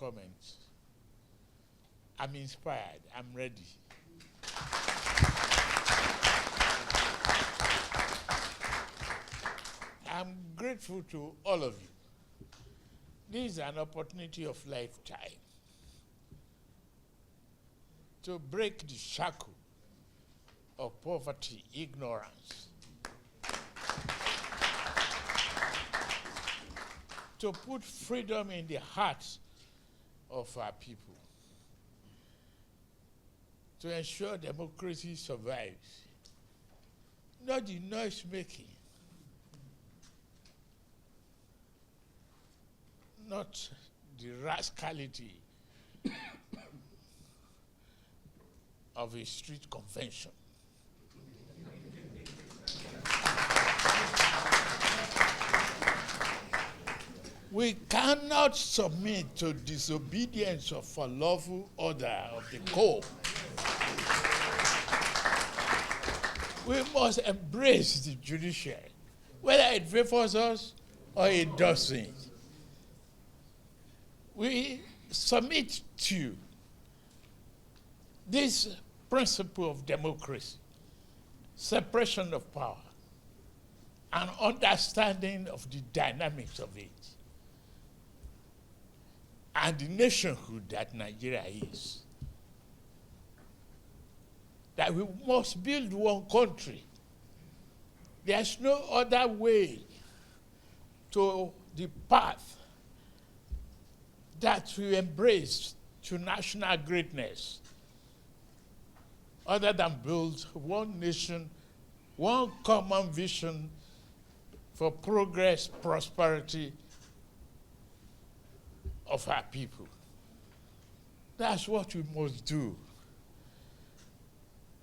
comments. I'm inspired. I'm ready. I'm grateful to all of you. This is an opportunity of lifetime to break the shackle of poverty, ignorance, to put freedom in the hearts of our people, to ensure democracy survives, not the noise making, not the rascality of a street convention. We cannot submit to disobedience of a lawful order of the court. We must embrace the judiciary, whether it favors us or it doesn't. We submit to this principle of democracy, separation of power, and understanding of the dynamics of it, and the nationhood that Nigeria is. That we must build one country. There's no other way to the path that we embrace to national greatness other than build one nation, one common vision for progress, prosperity of our people. That's what we must do.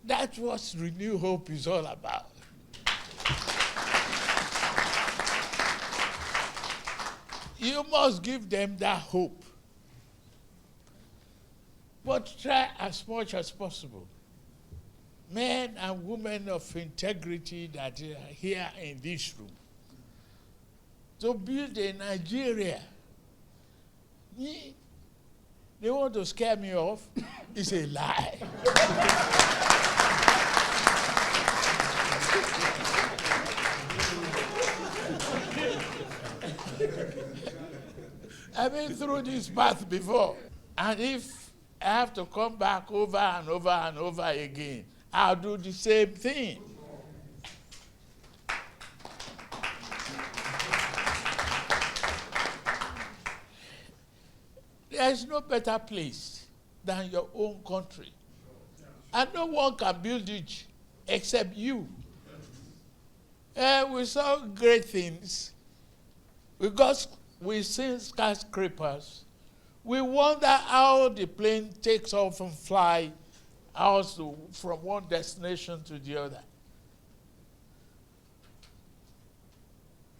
That's what Renew Hope is all about. You must give them that hope. But try as much as possible. Men and women of integrity that are here in this room, to build a Nigeria. They want to scare me off. It's a lie. I've been through this path before. And if I have to come back over and over and over again, I'll do the same thing. There is no better place than your own country. And no one can build it except you. We saw great things. We see skyscrapers. We wonder how the plane takes off and fly also from one destination to the other.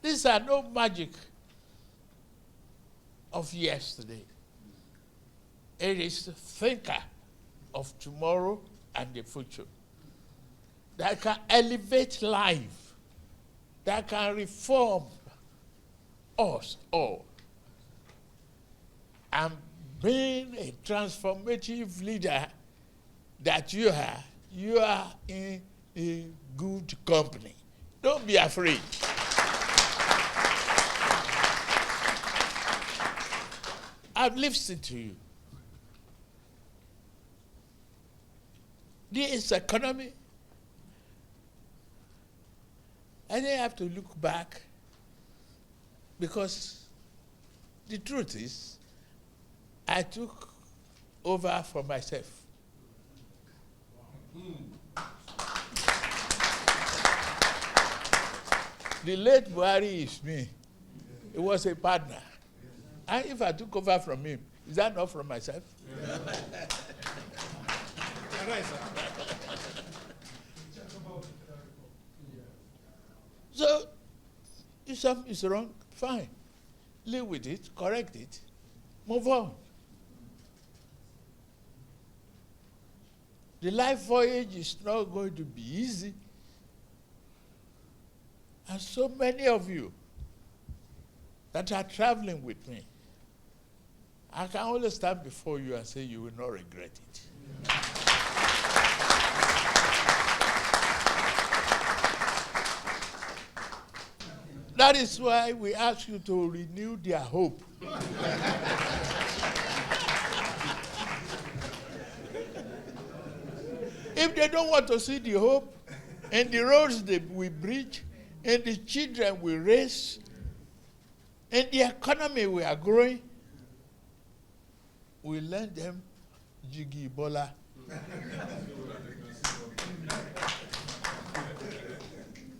These are no magic of yesterday. It is the thinker of tomorrow and the future that can elevate life, that can reform us all. And being a transformative leader that you are in a good company. Don't be afraid. I've listened to you. This economy, and I have to look back, because the truth is, I took over for myself. The late Buhari is me. He was a partner. And if I took over from him, is that not from myself? So, if something is wrong, fine. Live with it, correct it, move on. The life voyage is not going to be easy. And so many of you that are traveling with me, I can only stand before you and say you will not regret it. That is why we ask you to renew their hope. If they don't want to see the hope in the roads we bridge, in the children we raise, in the economy we are growing, we lend them Jiggy Bola.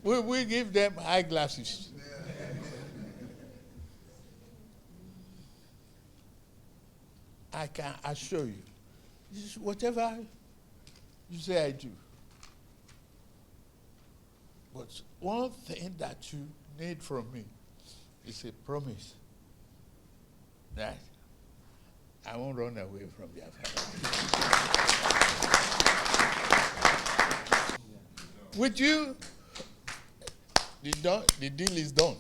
We give them eyeglasses. I can assure you, this is whatever you say I do. But one thing that you need from me is a promise that I won't run away from the affair. With you, the deal is done.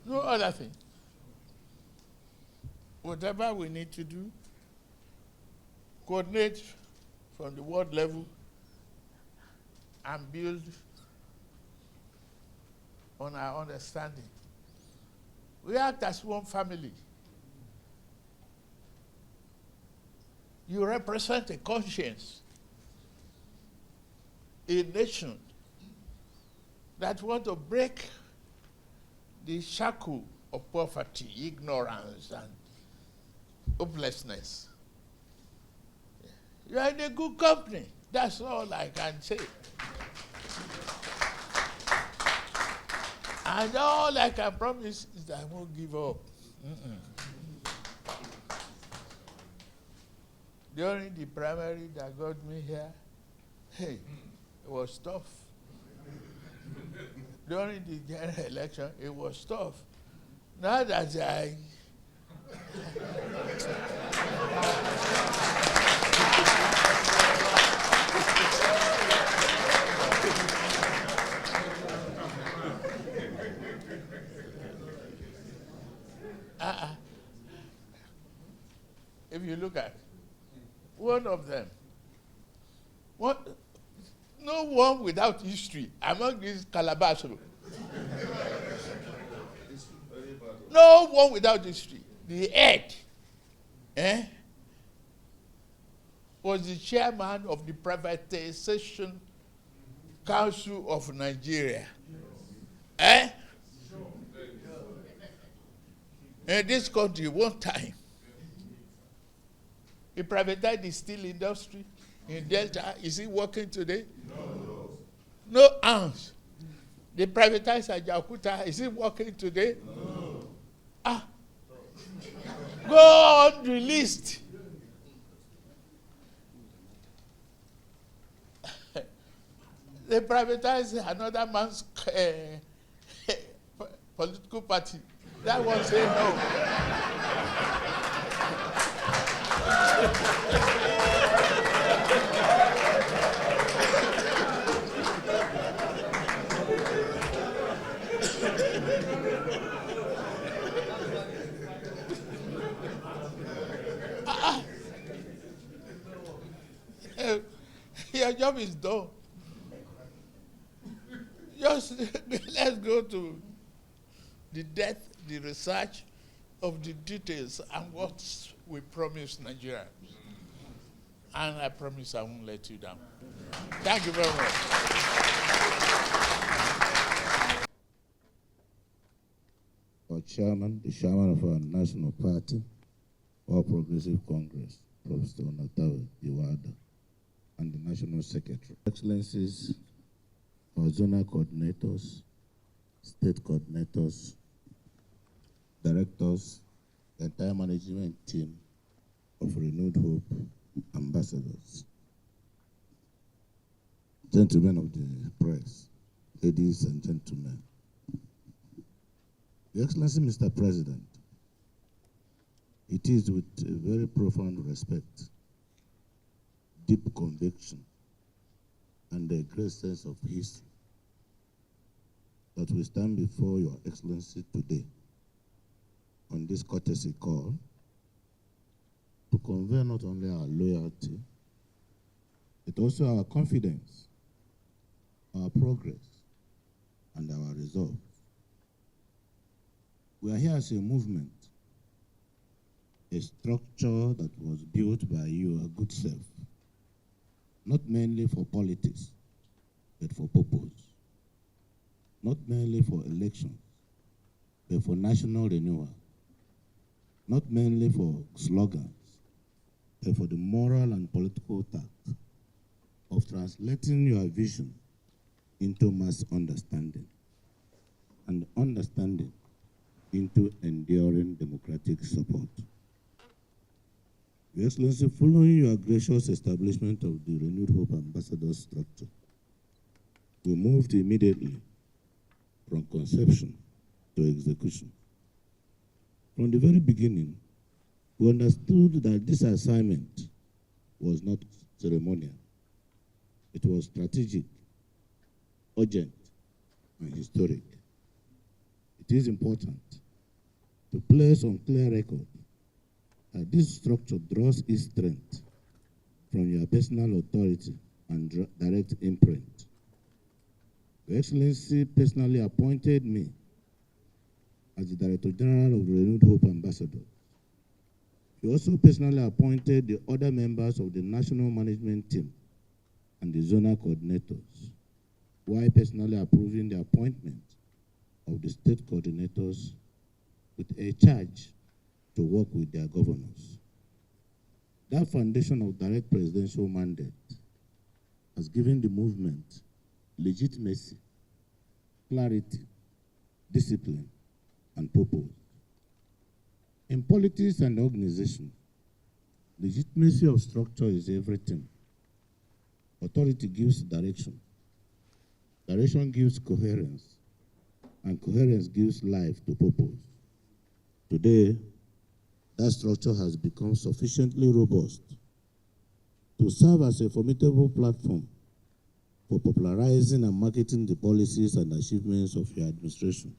No other thing. Whatever we need to do, coordinate from the world level and build on our understanding. We act as one family. You represent a conscience, a nation that want to break the shackle of poverty, ignorance, and hopelessness. You are in a good company. That's all I can say. And all I can promise is that I won't give up. During the primary that got me here, hey, it was tough. During the general election, it was tough. Now that if you look at one of them, no one without history among these calabash. No one without history. The head was the chairman of the Privatization Council of Nigeria. In this country, one time, he privatized the steel industry in Delta. Is he working today? No ounce. They privatized Ajaokuta. Is he working today? No. Go unreleased. They privatized another man's political party. That one said no. Your job is done. Just let's go to the depth, the research of the details and what we promised Nigerians. And I promise I won't let you down. Thank you very much. Our chairman, the chairman of our national party, All Progressive Congress, Professor Natawe Iwada, and the national secretary. Excellencies, our zonal coordinators, state coordinators, directors, the entire management team of Renewed Hope, ambassadors, gentlemen of the press, ladies and gentlemen. Your Excellency, Mr. President, it is with a very profound respect, deep conviction, and a great sense of history that we stand before Your Excellency today on this courtesy call to convey not only our loyalty, but also our confidence, our progress, and our resolve. We are here as a movement, a structure that was built by your good self, not mainly for politics, but for purpose. Not mainly for elections, but for national renewal. Not mainly for slogans, but for the moral and political task of translating your vision into mass understanding, and understanding into enduring democratic support. Your Excellency, following your gracious establishment of the Renewed Hope Ambassador structure, we moved immediately from conception to execution. From the very beginning, we understood that this assignment was not ceremonial. It was strategic, urgent, and historic. It is important to place on clear record that this structure draws its strength from your personal authority and direct imprint. Your Excellency personally appointed me as the Director General of the Renewed Hope Ambassador. He also personally appointed the other members of the national management team and the zonal coordinators, while personally approving the appointment of the state coordinators with a charge to work with their governors. That foundation of direct presidential mandate has given the movement legitimacy, clarity, discipline, and purpose. In politics and organization, legitimacy of structure is everything. Authority gives direction. Direction gives coherence, and coherence gives life to purpose. Today, that structure has become sufficiently robust to serve as a formidable platform for popularizing and marketing the policies and achievements of your administration,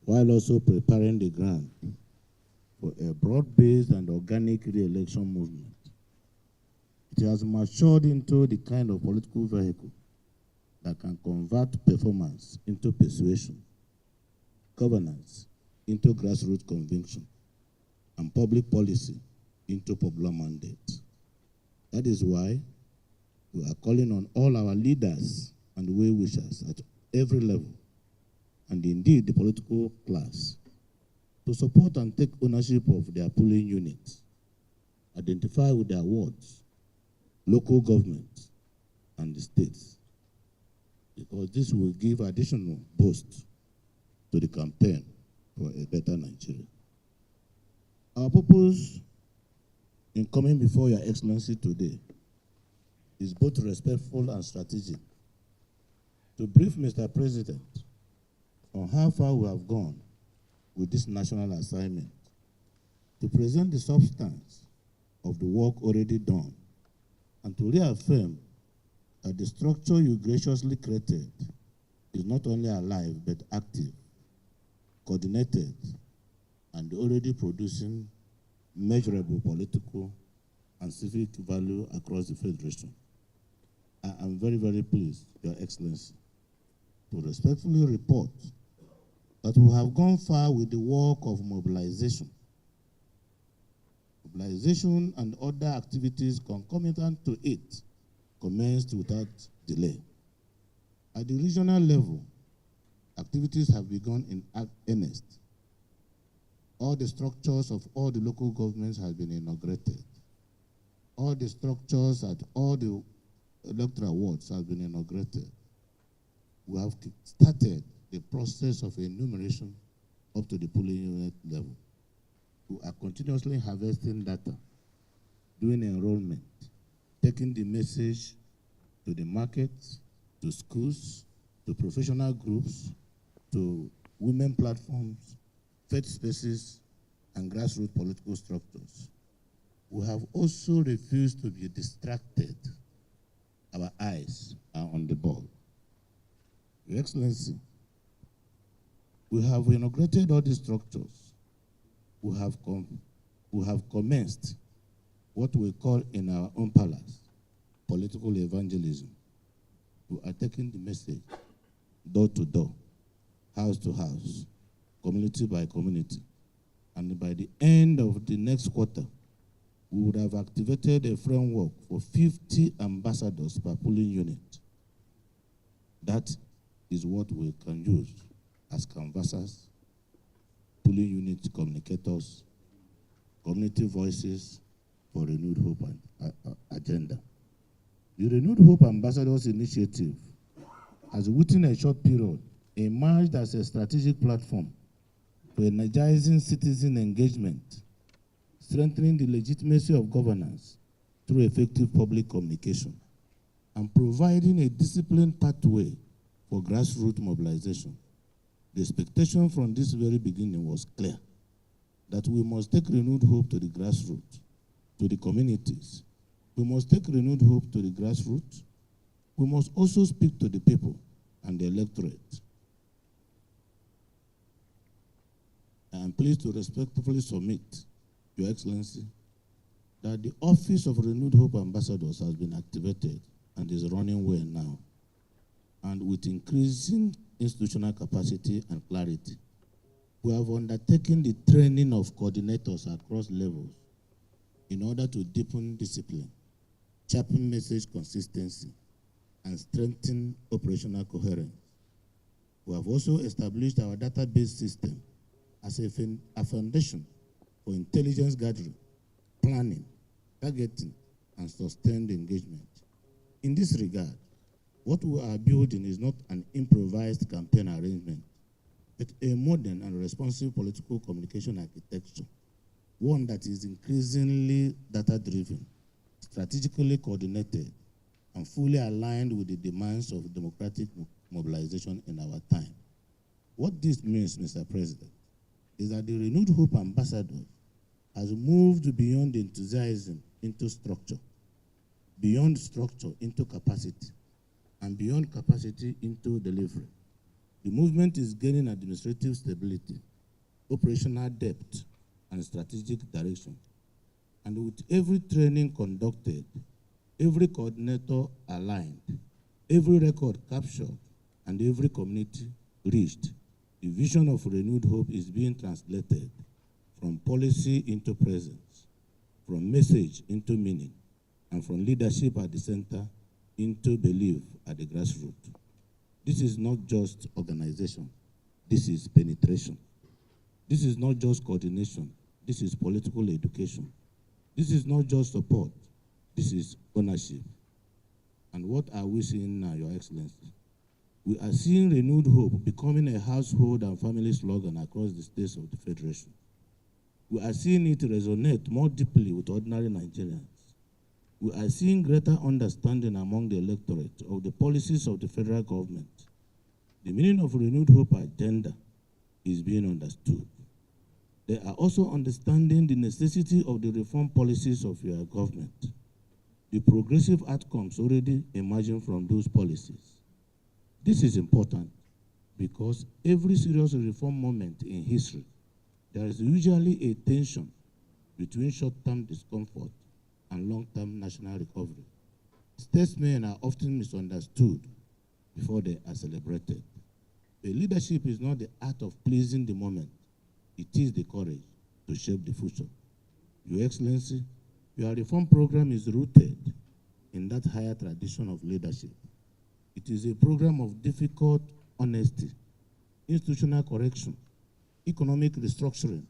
while also preparing the ground for a broad-based and organic re-election movement. It has matured into the kind of political vehicle that can convert performance into persuasion, governance into grassroots conviction, and public policy into popular mandate. That is why we are calling on all our leaders and well-wishers at every level, and indeed the political class, to support and take ownership of their polling units, identify with their wards, local governments, and the states, because this will give additional boost to the campaign for a better Nigeria. Our purpose in coming before Your Excellency today is both respectful and strategic. To brief Mr. President on how far we have gone with this national assignment, to present the substance of the work already done, and to reaffirm that the structure you graciously created is not only alive but active, coordinated, and already producing measurable political and civic value across the Federation. I am very, very pleased, Your Excellency, to respectfully report that we have gone far with the work of mobilization. Mobilization and other activities concomitant to it commenced without delay. At the regional level, activities have begun in earnest. All the structures of all the local governments have been inaugurated. All the structures at all the electoral wards have been inaugurated. We have started the process of enumeration up to the polling unit level. We are continuously harvesting data, doing enrollment, taking the message to the markets, to schools, to professional groups, to women platforms, faith spaces, and grassroots political structures. We have also refused to be distracted. Our eyes are on the ball. Your Excellency, We have inaugurated all these structures. We have commenced what we call in our own palace political evangelism. We are taking the message door to door, house to house, community by community. And by the end of the next quarter, we would have activated a framework for 50 ambassadors per polling unit. That is what we can use as canvassers, polling unit communicators, community voices for Renewed Hope and agenda. The Renewed Hope Ambassadors Initiative has, within a short period, emerged as a strategic platform for energizing citizen engagement, strengthening the legitimacy of governance through effective public communication, and providing a disciplined pathway for grassroots mobilization. The expectation from this very beginning was clear, that we must take renewed hope to the grassroots, to the communities. We must take renewed hope to the grassroots. We must also speak to the people and the electorate. I am pleased to respectfully submit, Your Excellency, that the Office of Renewed Hope Ambassadors has been activated and is running well now, and with increasing institutional capacity and clarity. We have undertaken the training of coordinators across levels in order to deepen discipline, sharpen message consistency, and strengthen operational coherence. We have also established our database system as a foundation for intelligence gathering, planning, targeting, and sustained engagement. In this regard, what we are building is not an improvised campaign arrangement, but a modern and responsive political communication architecture, one that is increasingly data-driven, strategically coordinated, and fully aligned with the demands of democratic mobilization in our time. What this means, Mr. President, is that the Renewed Hope Ambassador has moved beyond enthusiasm into structure, beyond structure into capacity, and beyond capacity into delivery. The movement is gaining administrative stability, operational depth, and strategic direction. And with every training conducted, every coordinator aligned, every record captured, and every community reached, the vision of renewed hope is being translated from policy into presence, from message into meaning, and from leadership at the center into belief at the grassroots. This is not just organization, this is penetration. This is not just coordination, this is political education. This is not just support, this is ownership. And what are we seeing now, Your Excellency? We are seeing renewed hope becoming a household and family slogan across the states of the Federation. We are seeing it resonate more deeply with ordinary Nigerians. We are seeing greater understanding among the electorate of the policies of the federal government. The meaning of renewed hope agenda is being understood. They are also understanding the necessity of the reform policies of your government, the progressive outcomes already emerging from those policies. This is important because every serious reform moment in history, there is usually a tension between short-term discomfort and long-term national recovery. Statesmen are often misunderstood before they are celebrated. The leadership is not the art of pleasing the moment. It is the courage to shape the future. Your Excellency, your reform program is rooted in that higher tradition of leadership. It is a program of difficult honesty, institutional correction, economic restructuring,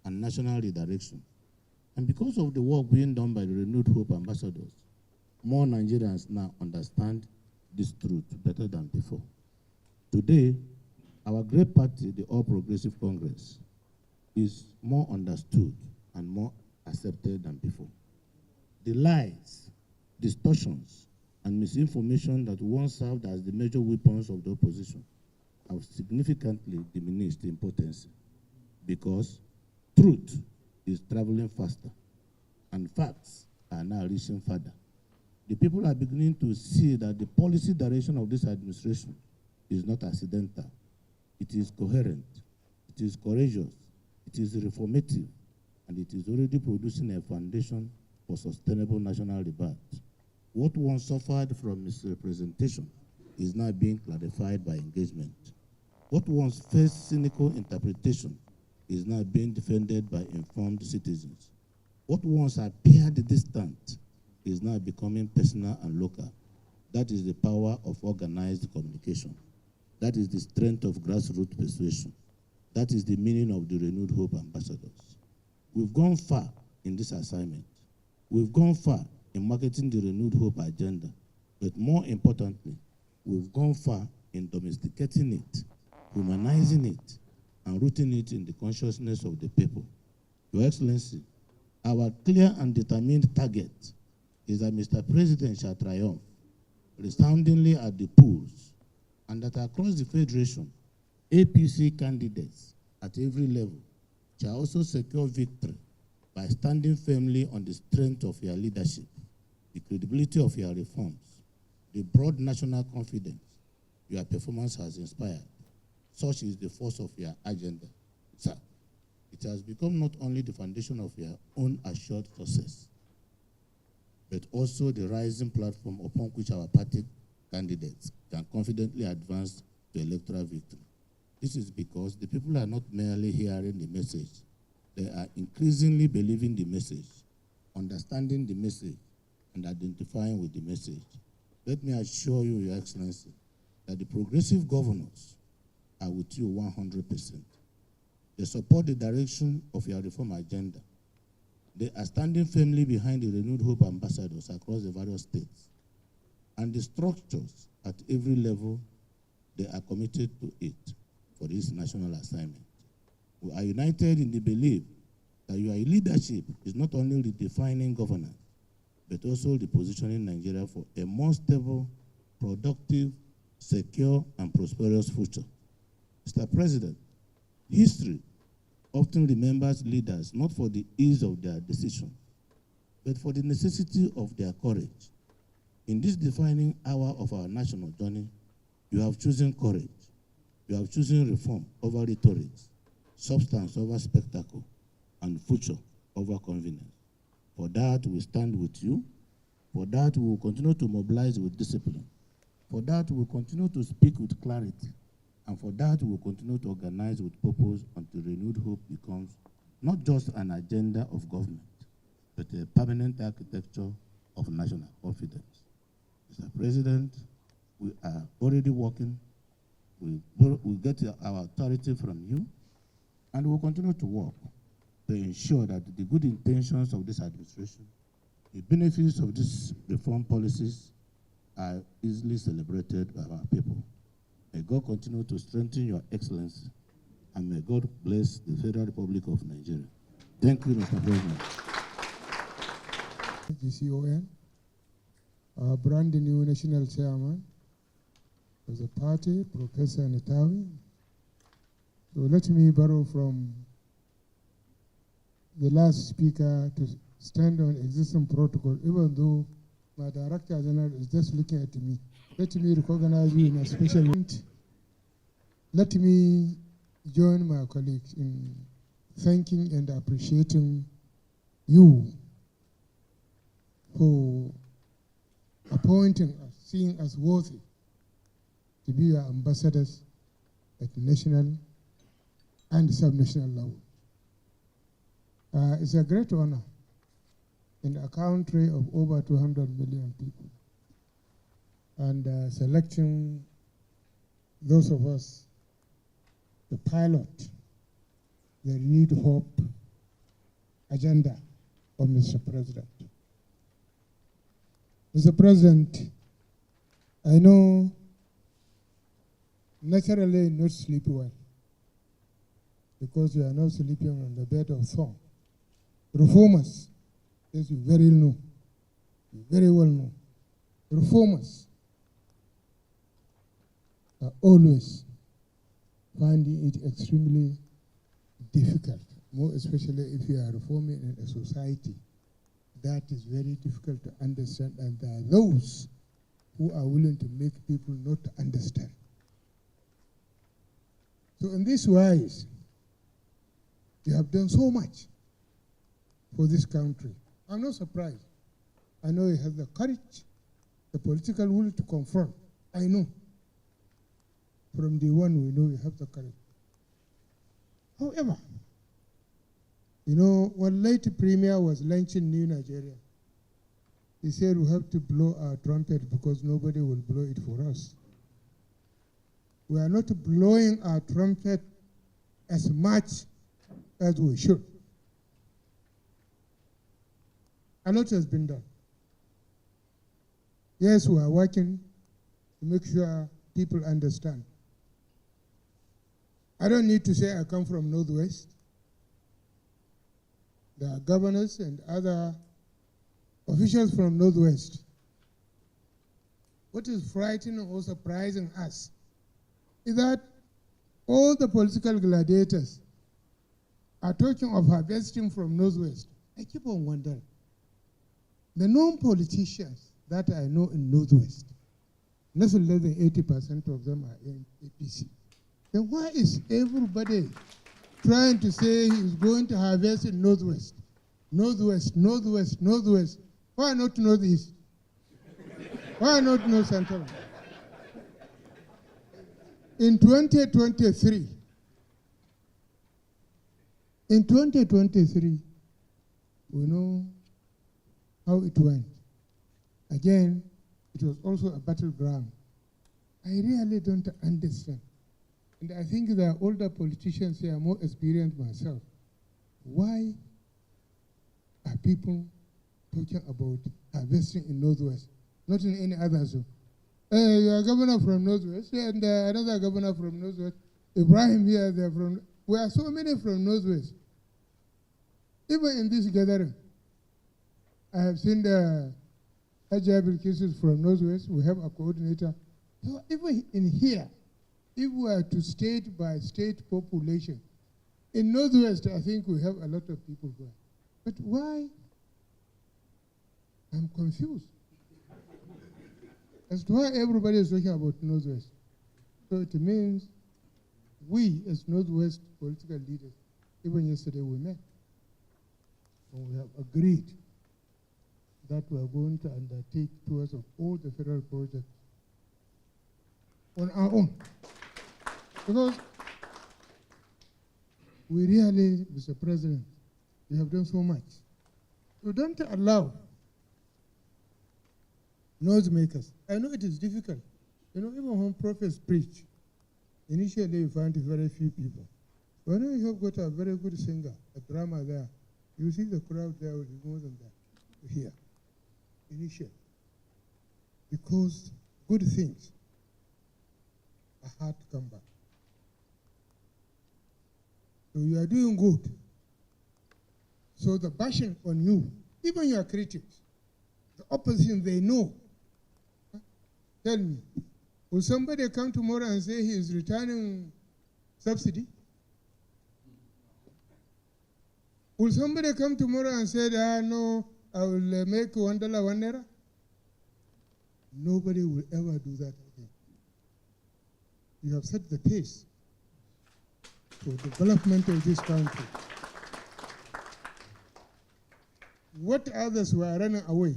and national redirection. And because of the work being done by the Renewed Hope Ambassadors, more Nigerians now understand this truth better than before. Today, our great party, the All Progressive Congress, is more understood and more accepted than before. The lies, distortions, and misinformation that once served as the major weapons of the opposition have significantly diminished in potency because truth is traveling faster and facts are now reaching further. The people are beginning to see that the policy direction of this administration is not accidental. It is coherent, it is courageous, it is reformative, and it is already producing a foundation for sustainable national rebirth. What once suffered from misrepresentation is now being clarified by engagement. What once faced cynical interpretation is now being defended by informed citizens. What once appeared distant is now becoming personal and local. That is the power of organized communication. That is the strength of grassroots persuasion. That is the meaning of the Renewed Hope ambassadors. We've gone far in this assignment. We've gone far in marketing the Renewed Hope agenda, but more importantly, we've gone far in domesticating it, humanizing it, and rooting it in the consciousness of the people. Your Excellency, our clear and determined target is that Mr. President shall triumph resoundingly at the polls, and that across the Federation, APC candidates at every level shall also secure victory by standing firmly on the strength of your leadership, the credibility of your reforms, the broad national confidence your performance has inspired. Such is the force of your agenda, sir. It has become not only the foundation of your own assured success, but also the rising platform upon which our party candidates can confidently advance to electoral victory. This is because the people are not merely hearing the message, they are increasingly believing the message, understanding the message, and identifying with the message. Let me assure you, Your Excellency, that the progressive governors are with you 100%. They support the direction of your reform agenda. They are standing firmly behind the Renewed Hope ambassadors across the various states. And the structures at every level, they are committed to it for this national assignment. We are united in the belief that your leadership is not only redefining governance, but also repositioning Nigeria for a more stable, productive, secure, and prosperous future. Mr. President, history often remembers leaders not for the ease of their decision, but for the necessity of their courage. In this defining hour of our national journey, you have chosen courage. You have chosen reform over rhetoric, substance over spectacle, and future over convenience. For that, we stand with you. For that, we will continue to mobilize with discipline. For that, we will continue to speak with clarity. And for that, we will continue to organize with purpose until Renewed Hope becomes not just an agenda of government, but a permanent architecture of national confidence. Mr. President, we are already working. We get our authority from you, and we will continue to work to ensure that the good intentions of this administration, the benefits of these reform policies are easily celebrated by our people. May God continue to strengthen your excellency, and may God bless the Federal Republic of Nigeria. Thank you, Mr. President. GCON, our brand new national chairman of the party, Professor Netawi. So let me borrow from the last speaker to stand on existing protocol, even though my Director General is just looking at me. Let me recognize you in a special way. Let me join my colleagues in thanking and appreciating you for appointing us, seeing us worthy to be your ambassadors at national and subnational level. It's a great honor in a country of over 200 million people, and selecting those of us to pilot the Renewed Hope agenda of Mr. President. Mr. President, I know naturally not sleep well because you are not sleeping on the bed of thorn. Reformers, as you very know, you very well know, reformers are always finding it extremely difficult, more especially if you are reforming in a society that is very difficult to understand, and there are those who are willing to make people not understand. So in this wise, You have done so much for this country. I'm not surprised. I know you have the courage, the political will to confront. I know. From day one, we know you have the courage. However, you know, when late Premier was launching New Nigeria, he said we have to blow our trumpet because nobody will blow it for us. We are not blowing our trumpet as much as we should. A lot has been done. Yes, we are working to make sure people understand. I don't need to say I come from Northwest. There are governors and other officials from Northwest. What is frightening or surprising us is that all the political gladiators are talking of harvesting from Northwest. I keep on wondering. The non-politicians that I know in Northwest, nothing less than 80% of them are in APC. Then why is everybody trying to say he's going to harvest in Northwest? Northwest, Northwest, Northwest. Why not Northeast? Why not North Central? In 2023, we know how it went. Again, it was also a battleground. I really don't understand. And I think the older politicians here are more experienced myself. Why are people talking about harvesting in Northwest, not in any other zone? You are governor from Northwest, and another governor from Northwest. Ibrahim here, they're from. We are so many from Northwest. Even in this gathering, I have seen the Hajjabil cases from Northwest. We have a coordinator. So even in here, if we are to state by state population, in Northwest, I think we have a lot of people there. But why? I'm confused as to why everybody is talking about Northwest. So it means we, as Northwest political leaders, even yesterday we met, and we have agreed that we are going to undertake tours of all the federal projects on our own. Because we really, Mr. President, you have done so much. So don't allow noise makers. I know it is difficult. You know, even when prophets preach, initially you find very few people. When you have got a very good singer, a drummer there, you see the crowd there will be more than that to hear. Initially. Because good things are hard to come back. So you are doing good. So the bashing on you, even your critics, the opposition, they know. Tell me, will somebody come tomorrow and say he is returning subsidy? Will somebody come tomorrow and say, no, I will make $1 1 naira? Nobody will ever do that again. You have set the pace for development of this country. What others were running away?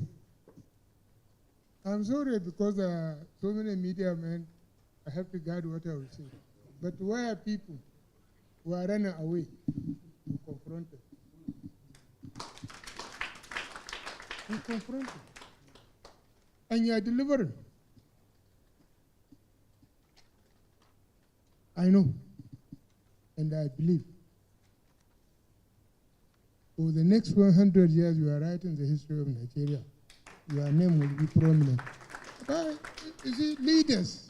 I'm sorry because so many media men, I have to guard what I will say. But why are people who are running away to confront them? You confront them. And you are delivering. I know. And I believe. For the next 100 years, you are writing the history of Nigeria. Your name will be prominent. But, you see, leaders,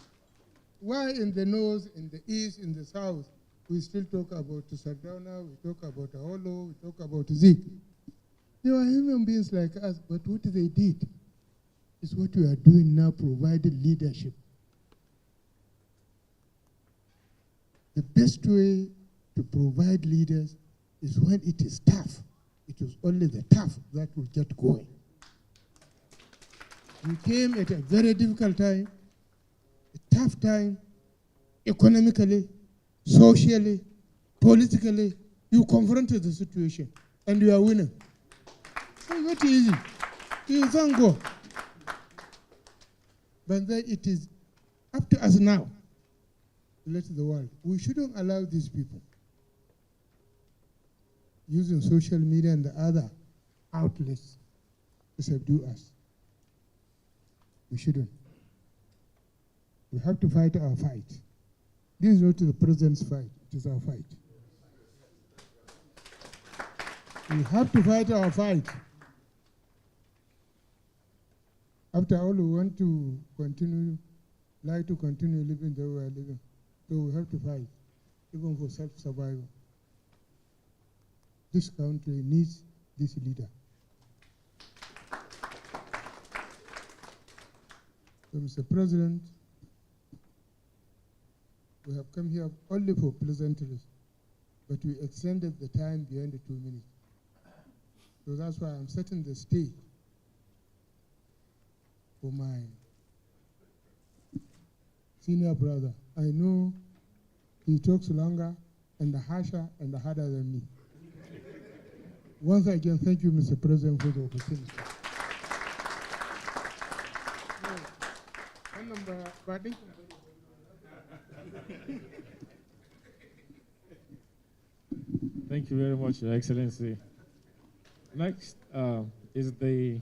why in the north, in the east, in the south, we still talk about Sardauna, we talk about Aholo, we talk about Zik. They were human beings like us, but what they did is what we are doing now, providing leadership. The best way to provide leaders is when it is tough. It is only the tough that will get going. We came at a very difficult time, a tough time, economically, socially, politically, You confronted the situation, and you are winning. So it's not easy. You don't go. But then it is up to us now to let the world. We shouldn't allow these people using social media and the other outlets to subdue us. We shouldn't. We have to fight our fight. This is not the president's fight, it is our fight. We have to fight our fight. After all, we want to continue, like to continue living the way we are living. So we have to fight, even for self-survival. This country needs this leader. So, Mr. President, we have come here only for pleasantries, but we extended the time beyond the 2 minutes. So that's why I'm setting the stage for my senior brother. I know he talks longer and harsher and harder than me. Once again, thank you, Mr. President, for the opportunity. Thank you very much, Your Excellency. Next is the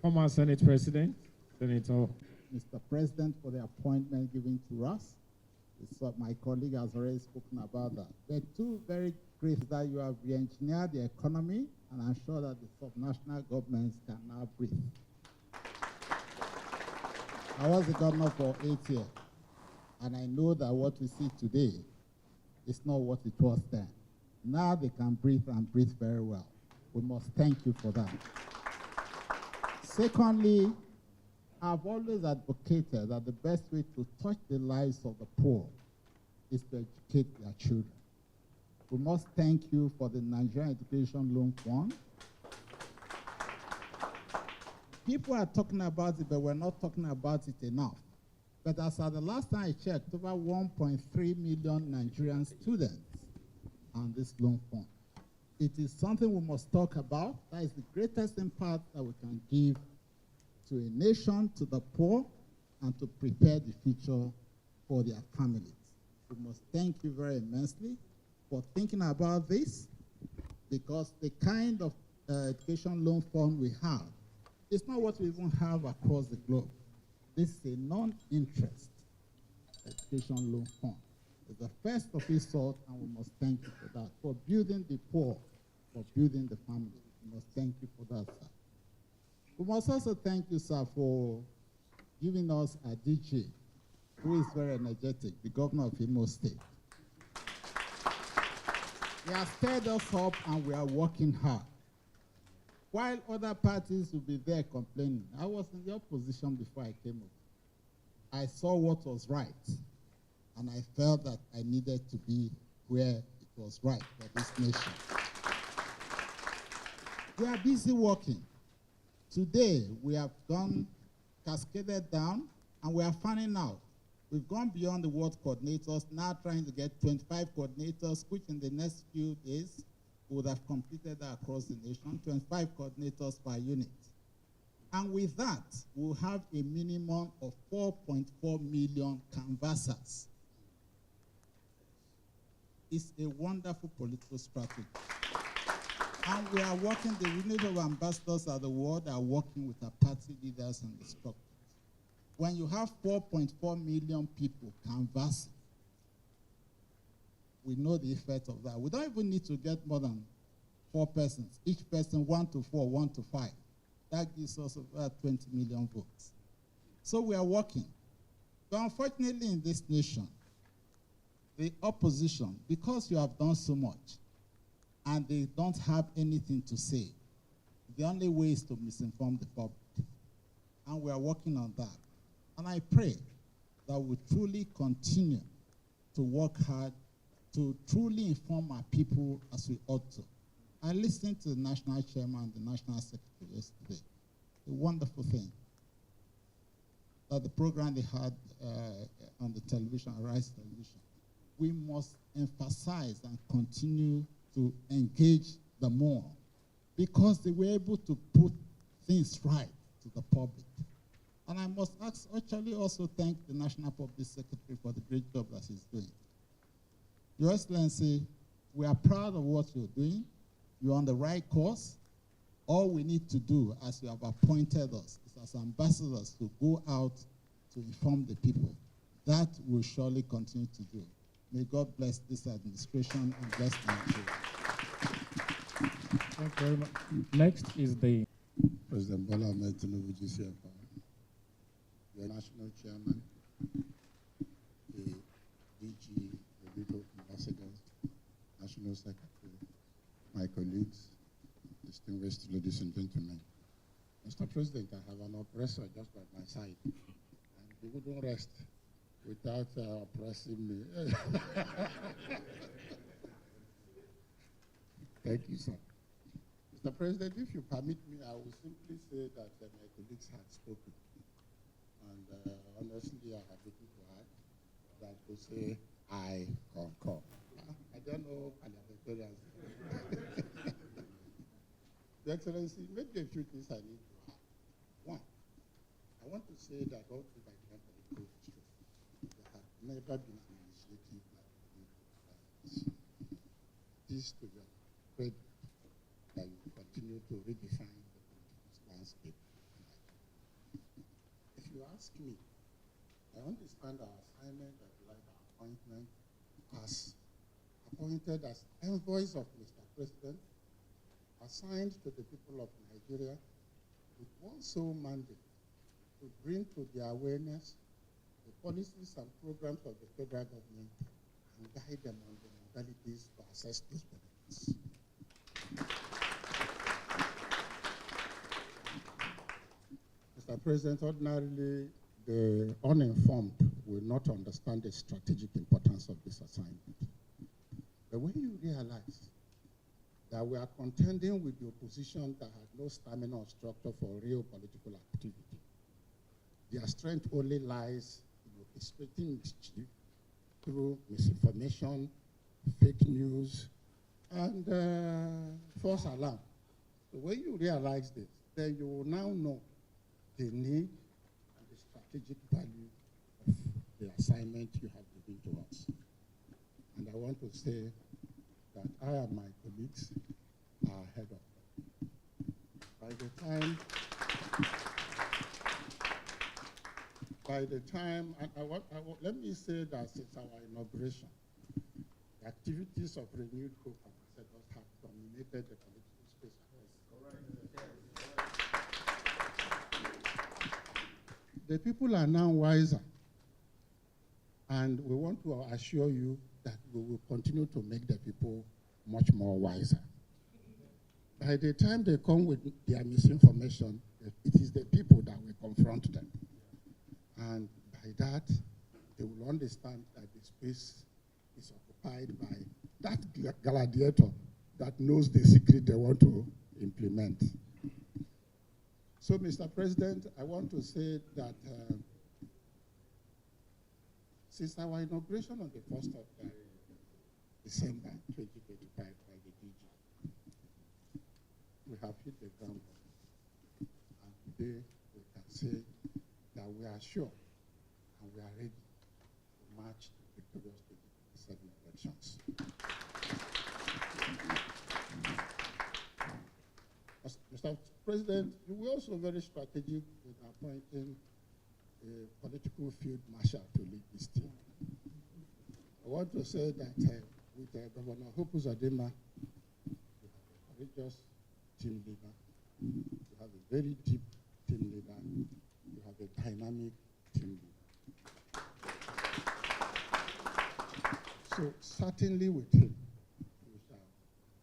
former Senate President, Senator. Mr. President, for the appointment given to us. My colleague has already spoken about that. There are two very great that you have re-engineered the economy, and I'm sure that the subnational governments can now breathe. I was the governor for 8 years, and I know that what we see today is not what it was then. Now they can breathe and breathe very well. We must thank you for that. Secondly, I've always advocated that the best way to touch the lives of the poor is to educate their children. We must thank you for the Nigerian Education Loan Fund. People are talking about it, but we're not talking about it enough. But as of the last time I checked, over 1.3 million Nigerian students on this loan fund. It is something we must talk about. That is the greatest impact that we can give to a nation, to the poor, and to prepare the future for their families. We must thank you very immensely for thinking about this, because the kind of education loan fund we have is not what we even have across the globe. This is a non-interest education loan fund. It's the first of its sort, and we must thank you for that, for building the poor, for building the family. We must thank you for that, sir. We must also thank you, sir, for giving us a DJ who is very energetic, the governor of Imo State. He has stirred us up, and we are working hard. While other parties will be there complaining, I was in the opposition before I came up. I saw what was right, and I felt that I needed to be where it was right for this nation. We are busy working. Today, we have gone cascaded down, and we are finding out. We've gone beyond the ward coordinators, now trying to get 25 coordinators, which in the next few days would have completed that across the nation, 25 coordinators per unit. And with that, we'll have a minimum of 4.4 million canvassers. It's a wonderful political strategy. And we are working, the unit of ambassadors of the world are working with our party leaders and the structures. When you have 4.4 million people canvassing, we know the effect of that. We don't even need to get more than 4 persons. Each person 1 to 4, 1 to 5. That gives us about 20 million votes. So we are working. But unfortunately in this nation, the opposition, because you have done so much, and they don't have anything to say, the only way is to misinform the public. And we are working on that. And I pray that we truly continue to work hard to truly inform our people as we ought to. I listened to the national chairman and the national secretary yesterday. A wonderful thing. That the program they had on the television, Arise Television, we must emphasize and continue to engage the more, because they were able to put things right to the public. And I must actually also thank the National Public Secretary for the great job that he's doing. Your Excellency, we are proud of what you're doing. You're on the right course. All we need to do, as you have appointed us, is as ambassadors to go out to inform the people. That we'll surely continue to do. May God bless this administration and bless Nigeria. Thank you very much. Next is the President Bola Ahmed Tinubu, GCFR, your national chairman, the DG, the leader of ambassadors, national secretary, my colleagues, distinguished ladies and gentlemen. Mr. President, I have an oppressor just by my side, and he wouldn't rest without oppressing me. Thank you, sir. Mr. President, if you permit me, I will simply say that my colleagues had spoken. And honestly, I have little to add than to say I concur. I don't know parliamentarians. Your Excellency, maybe a few things I need to add. One, I want to say that all through Nigerian politics history, there have never been an initiative like this. This to your credit, that you continue to redefine the political landscape. If you ask me, I understand our assignment as like our appointment as appointed as envoys of Mr. President, assigned to the people of Nigeria with one sole mandate to bring to their awareness the policies and programs of the federal government and guide them on the modalities to access those benefits. Mr. President, ordinarily, the uninformed will not understand the strategic importance of this assignment. But when you realize that we are contending with the opposition that had no stamina or structure for real political activity, their strength only lies in orchestrating mischief through misinformation, fake news, and false alarm. So when you realize this, then you will now know the need and the strategic value of the assignment you have given to us. And I want to say that I and my colleagues are ahead of them. By the time, let me say that since our inauguration, the activities of renewed hope ambassadors have dominated the political space. The people are now wiser, and we want to assure you that we will continue to make the people much more wiser. By the time they come with their misinformation, it is the people that will confront them. And by that, they will understand that the space is occupied by that gladiator that knows the secret they want to implement. So, Mr. President, I want to say that since our inauguration on the 1st of December 2025 by the DG, we have hit the ground. And today we can say that we are sure and we are ready to march the victorious 2027 elections. Mr. President, you were also very strategic in appointing a political field marshal to lead this team. I want to say that with Governor Hope Uzodimma, you have a courageous team leader, you have a very deep team leader, you have a dynamic team leader. So certainly with him, we shall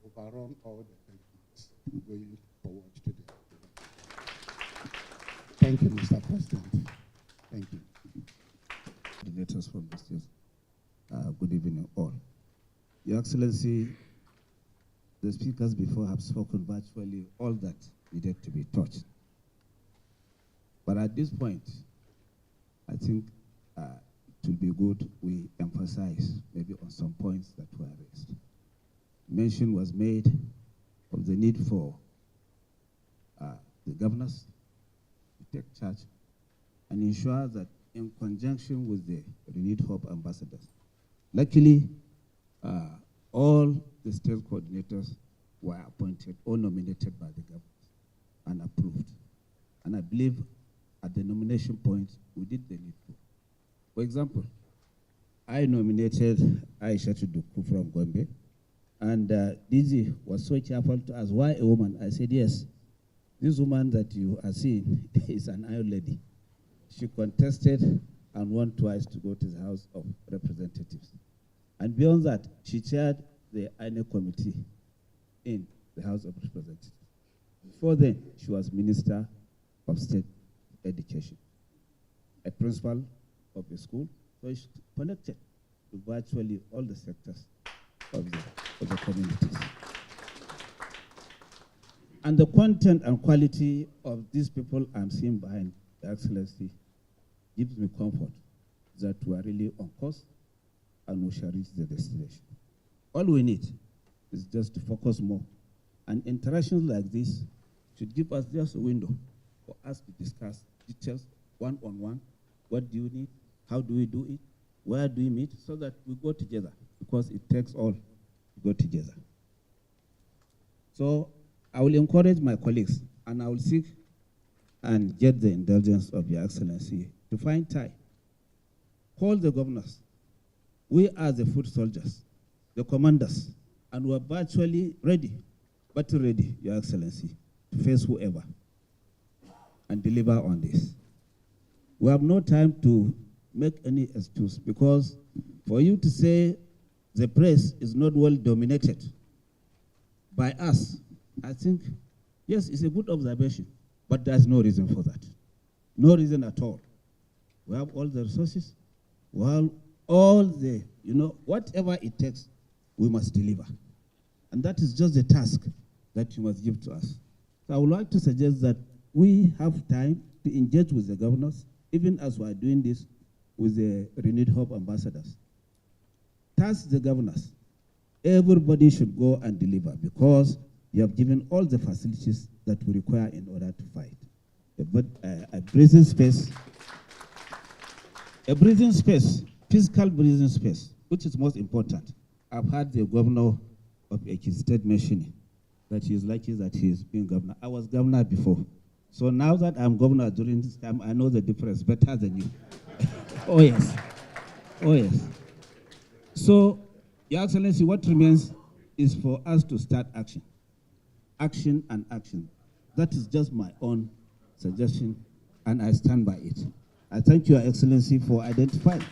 overrun all the benchmarks going forward today. Thank you, Mr. President. Thank you. Coordinators from the state. Good evening, all. Your Excellency, the speakers before have spoken virtually all that needed to be touched. But at this point, I think it will be good we emphasize maybe on some points that were raised. Mention was made of the need for the governors to take charge and ensure that in conjunction with the renewed hope ambassadors. Luckily, all the state coordinators were appointed or nominated by the government and approved. And I believe at the nomination point, we did the needful. For example, I nominated Aisha Duku from Gombe, and DG was so careful to ask, why a woman? I said, yes, this woman that you are seeing is an Iron Lady. She contested and won twice to go to the House of Representatives. And beyond that, she chaired the INEC committee in the House of Representatives. Before then, she was Minister of State Education, a principal of the school, so she's connected to virtually all the sectors of the communities. And the content and quality of these people I'm seeing behind the Excellency gives me comfort that we are really on course and we shall reach the destination. All we need is just to focus more. And interactions like this should give us just a window for us to discuss details one-on-one. What do you need? How do we do it? Where do we meet? So that we go together, because it takes all to go together. So I will encourage my colleagues, and I will seek and get the indulgence of Your Excellency to find time. Call the governors. We are the foot soldiers, the commanders, and we are virtually ready, battle ready, Your Excellency, to face whoever and deliver on this. We have no time to make any excuse, because for you to say the press is not well dominated by us, I think, yes, it's a good observation, but there's no reason for that. No reason at all. We have all the resources, we have all the, whatever it takes, we must deliver. And that is just the task that you must give to us. So I would like to suggest that we have time to engage with the governors, even as we are doing this with the Renewed Hope ambassadors. Task the governors. Everybody should go and deliver, because you have given all the facilities that we require in order to fight. But a breathing space, physical breathing space, which is most important. I've heard the governor of Ekiti State mentioning that he is lucky that he is being governor. I was governor before. So now that I'm governor during this time, I know the difference better than you. Oh, yes. Oh, yes. So, Your Excellency, what remains is for us to start action. Action and action. That is just my own suggestion, and I stand by it. I thank Your Excellency for identifying.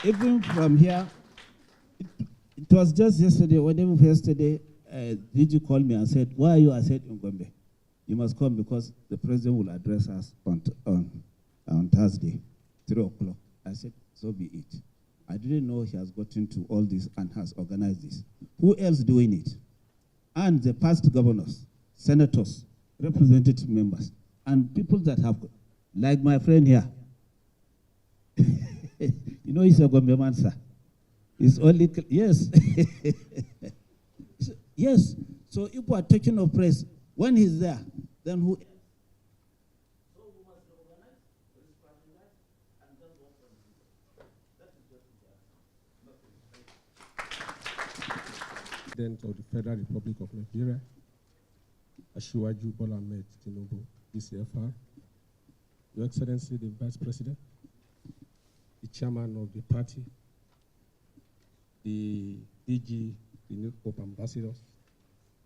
Even from here, it was just yesterday, did you call me and said, why are you? I said, in Gombe. You must come because the president will address us on Thursday, 3 o'clock. I said, so be it. I didn't know he has gotten to all this and has organized this. Who else doing it? And the past governors, senators, representative members, and people that have, like my friend here. He's a Gombe man, sir. It's only, yes. Yes. So if we are talking of praise, when he's there, then who? So we must organize, strategize, and just work on it. That is just President of the Federal Republic of Nigeria, Asiwaju Bola Ahmed Tinubu, DCFR, Your Excellency the Vice President, the Chairman of the party, the DG, the New Hope ambassadors,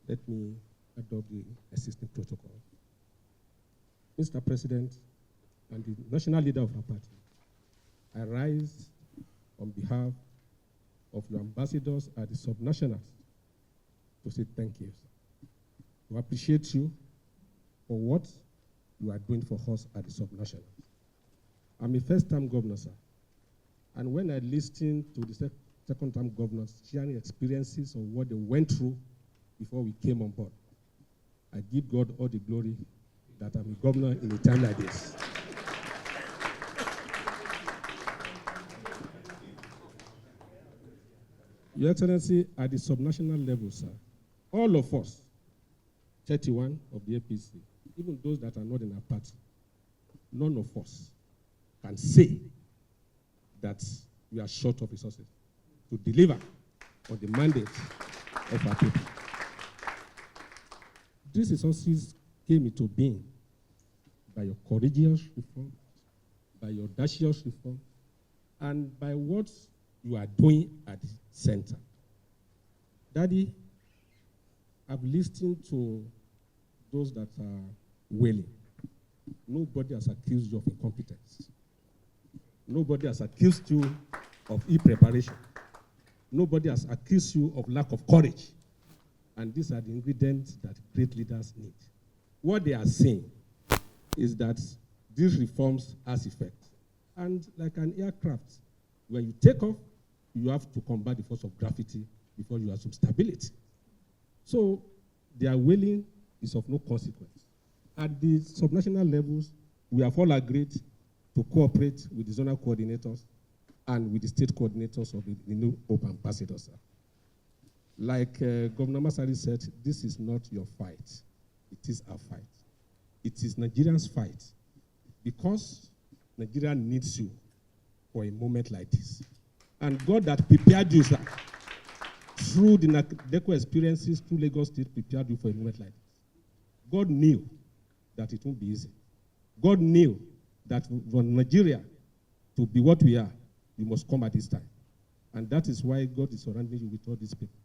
let me adopt the existing protocol. Mr. President and the national leader of our party, I rise on behalf of your ambassadors at the Subnationals to say thank you, sir. We appreciate you for what you are doing for us at the Subnationals. I'm a first-time governor, sir. And when I listen to the second-time governors sharing experiences of what they went through before we came on board, I give God all the glory that I'm a governor in a time like this. Your Excellency, at the subnational level, sir, all of us, 31 of the APC, even those that are not in our party, none of us can say that we are short of resources to deliver on the mandate of our people. These resources came into being by your courageous reform, by your audacious reform, and by what you are doing at the center. Daddy, I've listened to those that are wailing. Nobody has accused you of incompetence. Nobody has accused you of e-preparation. Nobody has accused you of lack of courage. And these are the ingredients that great leaders need. What they are saying is that these reforms has effect. And like an aircraft, when you take off, you have to combat the force of gravity before you have some stability. So their wailing is of no consequence. At the subnational levels, we have all agreed to cooperate with the zonal coordinators and with the state coordinators of the new Hope ambassadors. Like Governor Masari said, this is not your fight. It is our fight. It is Nigerians' fight because Nigeria needs you for a moment like this. And God that prepared you, sir, through the NADECO experiences, through Lagos State, prepared you for a moment like this. God knew that it won't be easy. God knew that for Nigeria to be what we are, we must come at this time. And that is why God is surrounding you with all these people.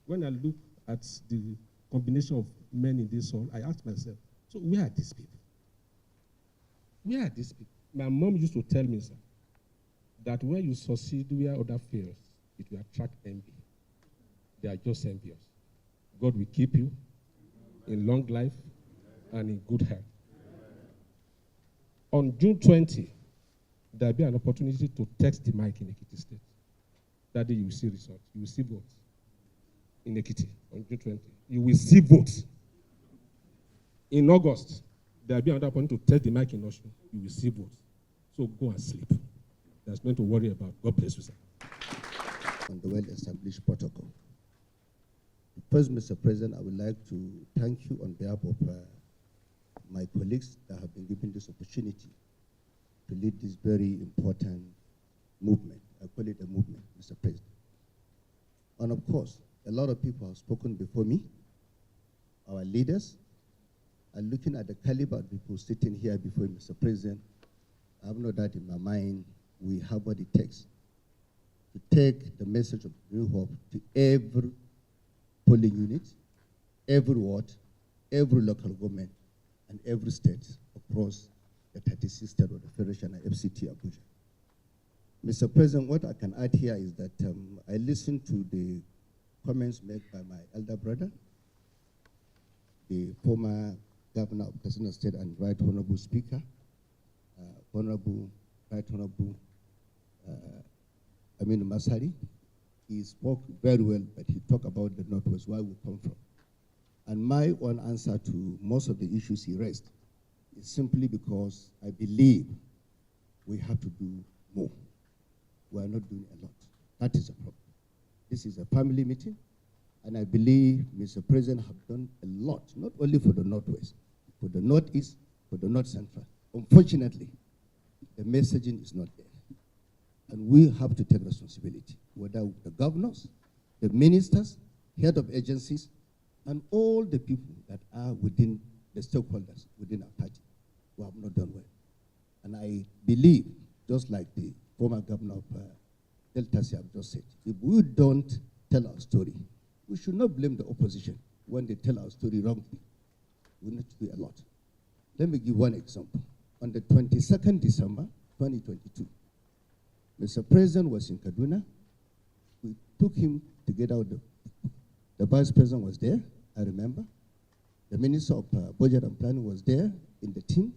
When I look at the combination of men in this hall, I ask myself, so where are these people? Where are these people? My mom used to tell me, sir, that when you succeed where other fails, it will attract envy. They are just envious. God will keep you in long life and in good health. On June 20, there will be an opportunity to test the mic in Ekiti State. That day you will see results. You will see votes in Ekiti on June 20. You will see votes. In August, there will be another opportunity to test the mic in Osun. You will see votes. So go and sleep. There's nothing to worry about. God bless you, sir. On the well-established protocol. First, Mr. President, I would like to thank you on behalf of my colleagues that have been given this opportunity to lead this very important movement. I call it a movement, Mr. President. And of course, a lot of people have spoken before me, our leaders, and looking at the caliber of people sitting here before you, Mr. President, I have no doubt in my mind we have what it takes to take the message of New Hope to every polling unit, every ward, every local government, and every state across the 36 states of the Federation and FCT Abuja. Mr. President, what I can add here is that I listened to the comments made by my elder brother, the former governor of Katsina State and Right Honorable Speaker, Right Honorable Aminu Masari. He spoke very well, but he talked about the Northwest, where we come from. And my one answer to most of the issues he raised is simply because I believe we have to do more. We are not doing a lot. That is a problem. This is a family meeting, and I believe Mr. President have done a lot, not only for the Northwest, for the Northeast, for the North Central. Unfortunately, the messaging is not there. And we have to take responsibility, whether the governors, the ministers, head of agencies, and all the people that are within the stakeholders within our party who have not done well. And I believe, just like the former governor of Delta State just said, if we don't tell our story, we should not blame the opposition when they tell our story wrongly. We need to do a lot. Let me give one example. On the 22nd December, 2022, Mr. President was in Kaduna. We took him together with the Vice President was there, I remember. The Minister of Budget and Planning was there in the team.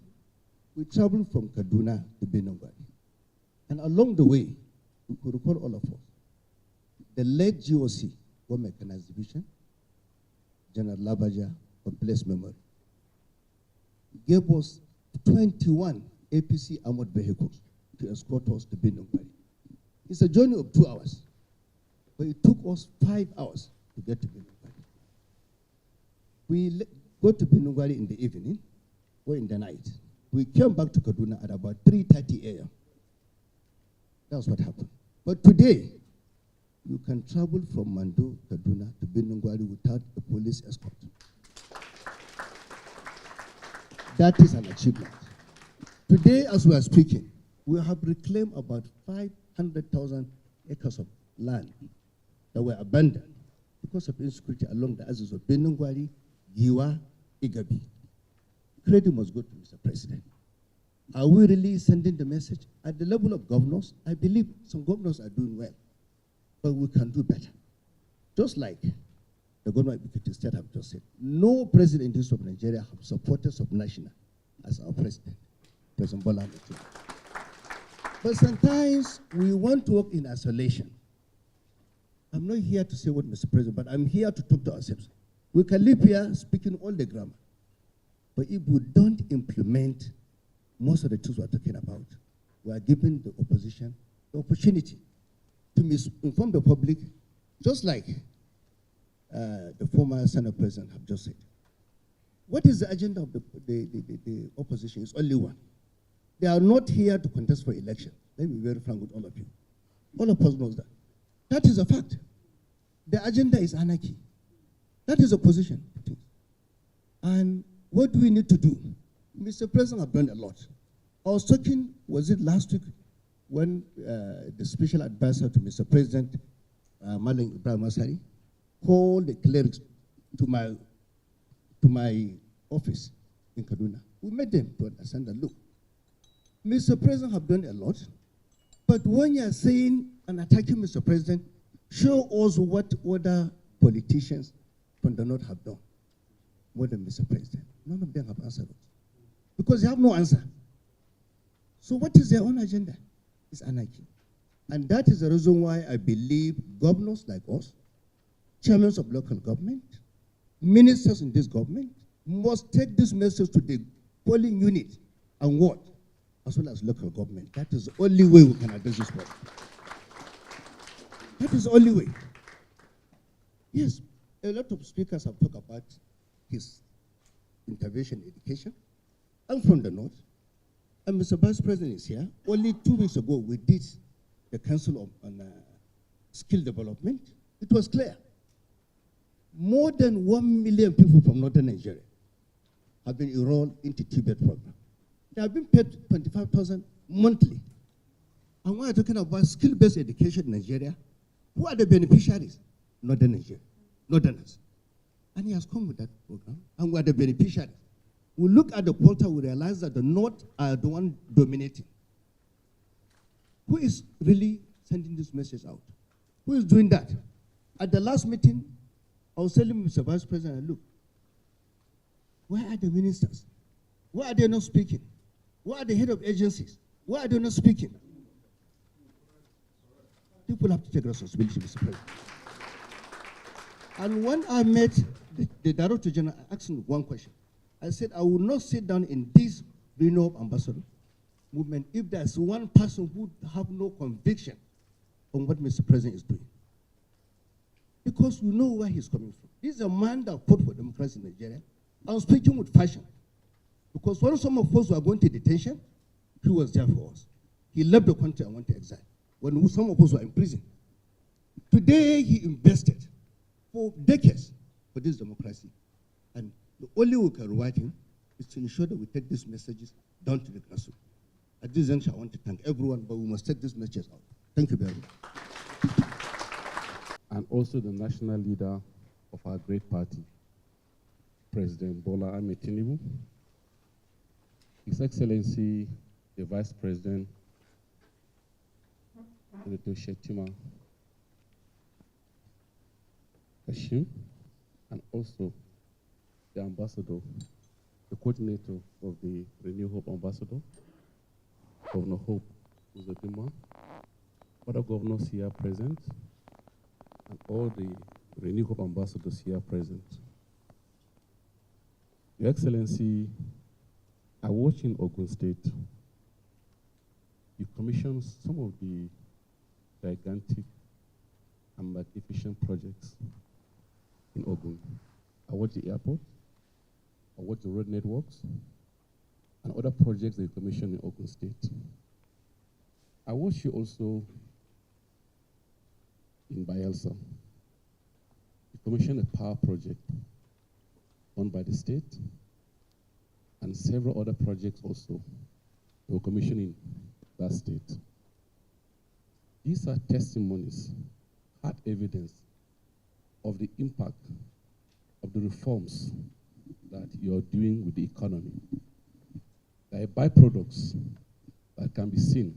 We traveled from Kaduna to Benongwari. And along the way, we could recall all of us. The late GOC, War Mechanized Division, General Labaja, of blessed memory, gave us 21 APC armored vehicles to escort us to Benongwari. It's a journey of 2 hours. But it took us 5 hours to get to Benungwari. We go to Benungwari in the evening or in the night. We came back to Kaduna at about 3:30 a.m. That's what happened. But today, you can travel from Mando, Kaduna to Benungwari without a police escort. That is an achievement. Today, as we are speaking, we have reclaimed about 500,000 acres of land that were abandoned because of insecurity along the axis of Benungwari, Giwa, Igabi. Credit must go to Mr. President. Are we really sending the message? At the level of governors, I believe some governors are doing well, but we can do better. Just like the governor of the state have just said, no president in the history of Nigeria have supported Subnational as our president, President Bola Ahmed Tinubu. But sometimes we want to work in isolation. I'm not here to say what Mr. President, but I'm here to talk to ourselves. We can live here speaking all the grammar, but if we don't implement most of the tools we're talking about, we are giving the opposition the opportunity to misinform the public, just like the former Senate President have just said. What is the agenda of the opposition? It's only one. They are not here to contest for election. Let me be very frank with all of you. All of us knows that. That is a fact. The agenda is anarchy. That is opposition. And what do we need to do? Mr. President have done a lot. I was talking, was it last week, when the special advisor to Mr. President, Malang Ibrahim Masari, called the clerics to my office in Kaduna. We met them to understand that, look, Mr. President have done a lot, but when you are saying and attacking Mr. President, show us what other politicians from the North have done more than Mr. President. None of them have answered us because they have no answer. So what is their own agenda? It's anarchy. And that is the reason why I believe governors like us, chairmen of local government, ministers in this government, must take this message to the polling unit and what? As well as local government. That is the only way we can address this problem. That is the only way. Yes, a lot of speakers have talked about his intervention in education. I'm from the North, and Mr. Vice President is here. Only 2 weeks ago, we did the Council on Skill Development. It was clear. More than 1 million people from Northern Nigeria have been enrolled into Tibet program. They have been paid 25,000 monthly. And when we're talking about skill-based education in Nigeria, who are the beneficiaries? Northern Nigeria, Northerners. And he has come with that program, and we are the beneficiaries. We look at the portal, we realize that the North are the one dominating. Who is really sending this message out? Who is doing that? At the last meeting, I was telling Mr. Vice President, look, where are the ministers? Why are they not speaking? Why are the head of agencies? Why are they not speaking? People have to take responsibility, Mr. President. And when I met the Director General, I asked him one question. I said, I will not sit down in this Renewal Ambassador movement if there's one person who have no conviction on what Mr. President is doing. Because we know where he's coming from. This is a man that fought for democracy in Nigeria. I was speaking with passion. Because when some of us were going to detention, he was there for us. He left the country and went to exile. When some of us were in prison. Today, he invested for decades for this democracy. And the only way we can reward him is to ensure that we take these messages down to the grassroots. At this juncture, I want to thank everyone, but we must take these messages out. Thank you very much. And also the national leader of our great party, President Bola Ahmed Tinubu, His Excellency, the Vice President, Senator Shetima Hashim, and also the ambassador, the coordinator of the Renew Hope Ambassador, Governor Hope Uzodinma, other governors here present, and all the Renew Hope ambassadors here present. Your Excellency, I watched in Ogun State, you commissioned some of the gigantic and magnificent projects in Ogun. I watched the airport, I watched the road networks, and other projects that you commissioned in Ogun State. I watched you also in Bayelsa. You commissioned a power project owned by the state, and several other projects also that were commissioned in that state. These are testimonies, hard evidence of the impact of the reforms that you're doing with the economy. They are byproducts that can be seen,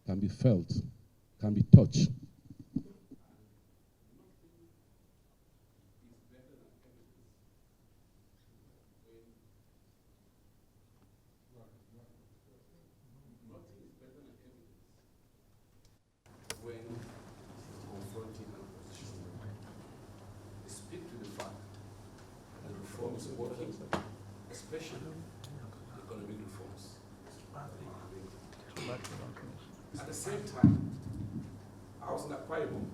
can be felt, can be touched. Especially economic reforms. At the same time, I was in Akwa Ibom,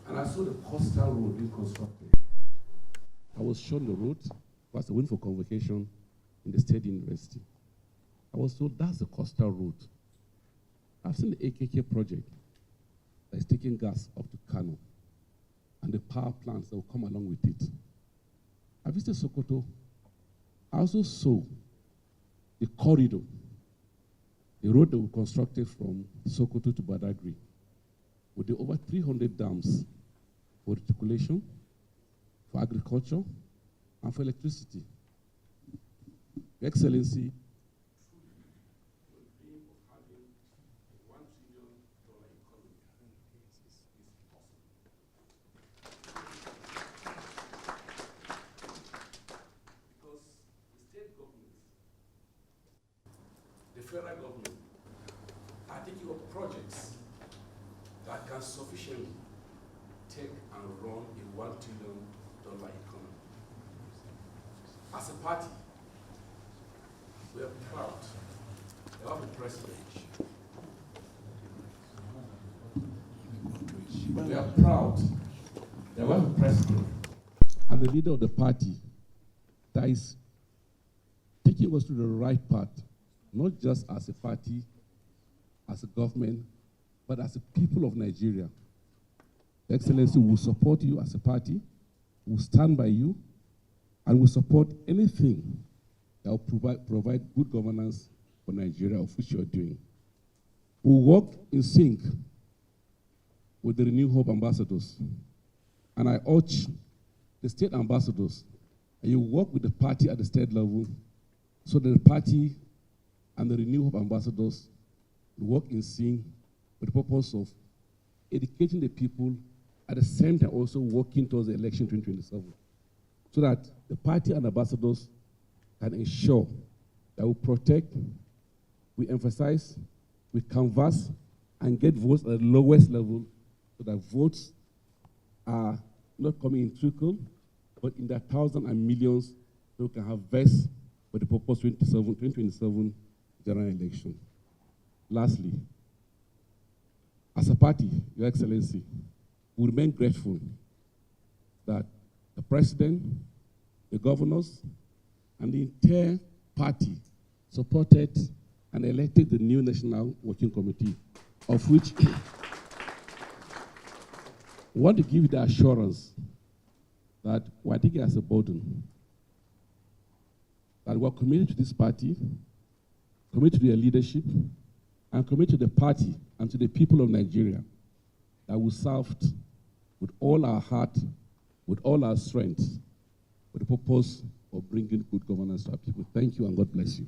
and I saw the coastal road being constructed. I was shown the road because I went for convocation in the State University. I was told that's the coastal road. I've seen the AKK project that is taking gas up to Kano and the power plants that will come along with it. I visited Sokoto. I also saw the corridor, the road that we constructed from Sokoto to Badagry, with the over 300 dams for reticulation, for agriculture, and for electricity. Your Excellency, federal government are taking up projects that can sufficiently take and run a $1 trillion economy. As a party, we are proud to have a president. We are proud that we have a president and the leader of the party that is taking us to the right path, not just as a party, as a government, but as a people of Nigeria. Excellency, we will support you as a party, we will stand by you, and we support anything that will provide good governance for Nigeria, of which you are doing. We will work in sync with the Renew Hope ambassadors, and I urge the state ambassadors, and you work with the party at the state level so that the party and the Renew Hope ambassadors work in sync with the purpose of educating the people, at the same time also working towards the election 2027, so that the party and ambassadors can ensure that we protect, we emphasize, we canvass, and get votes at the lowest level, so that votes are not coming in trickle, but in the thousands and millions, so we can have votes for the purpose 2027 general election. Lastly, as a party, Your Excellency, we remain grateful that the President, the governors, and the entire party supported and elected the new National Working Committee, of which we want to give you the assurance that we're taking as a burden, that we're committed to this party, committed to their leadership, and committed to the party and to the people of Nigeria, that we served with all our heart, with all our strength, with the purpose of bringing good governance to our people. Thank you, and God bless you.